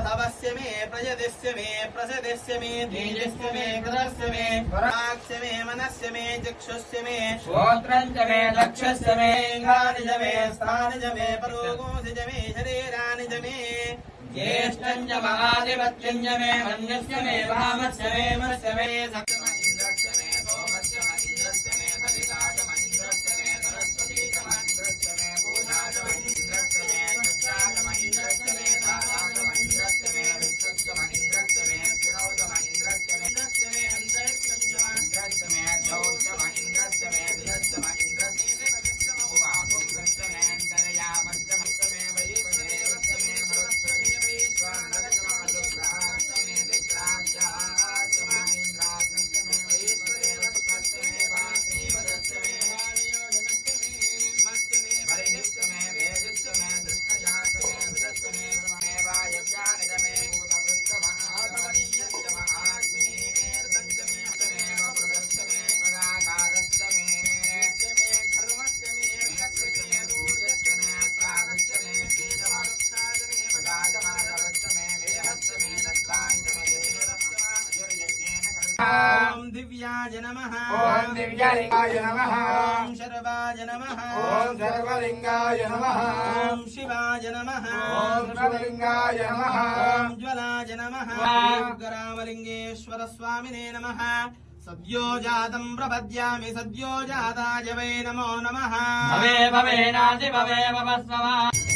प्रथवस्य मे प्रजदिस्य मे प्रसदस्य मे तेजस्य मे कृतस्य मे पराक्स्य मे मनस्य मे चक्षुस्य मे श्रोत्रं च मे लक्ष्यस्य मे इंगानि च मे स्थानि च मे परोगोंसि च मे शरीराणि च मे ज्येष्ठं च महाधिपत्यं च मे मन्यस्य मे वामस्य मे मस्य मे सत्यमहिन्द्रस्य मे सोमस्य महीन्द्रस्य मे फलिताच महीन्द्रस्य मे सरस्वती च महीन्द्रस्य मे पूजा च महीन्द्रस्य मे चक्षाच महीन्द्रस्य मे दाताच महीन्द्रस्य मे विष्णुश्च महीन्द्रस्य मे विष्णौ च महीन्द्रस्य मे दस्य मे अन्तरिक्षं च महीन्द्रस्य मे द्यौ च महीन्द्रस्य मे दिशश्च महीन्द्रस्य मे भुवापुंसश्च मे अन्तर्यामश्च मे वैश्वदेवश्च मे मरुश्च मे वैश्वानरश्च मरुद्राश्च मे दिक्राक्षाश्च महीन्द्राश्च मे वैश्वदेवश्च मे वाग्देवश्च मे वायुयोजनश्च मे मश्च मे परिनिश्च मे भेदिश्च मे दृष्टयाश्च मे वृतश्च मे ब्रह्मे वायव्यानि च मे भूतवृत्तमहात्मनीयश्च महाग्नेर्दञ्च मे वपुरश्च मे पदाकारश्च मे घर्मश्च मे रक्षश्च मे दूर्गश्च मे प्रागश्च मे शीतमरुक्षाश्च मे पदाजमानवश्च मे वेहश्च मे दत्ताञ्च मे ओम दिव्याय नमः ओम दिव्यलिंगाय नमः ओम शर्वाय नमः ओम सर्वलिंगाय नमः ओम शिवाय नमः ओम शिवलिंगाय नमः ओम ज्वलाय नमः उग्रावलिंगेश्वर स्वामिने नमः सद्यो जातं प्रपद्यामि सद्यो जाताय वै नमो नमः भवे भवेनासि भवे भवस्वः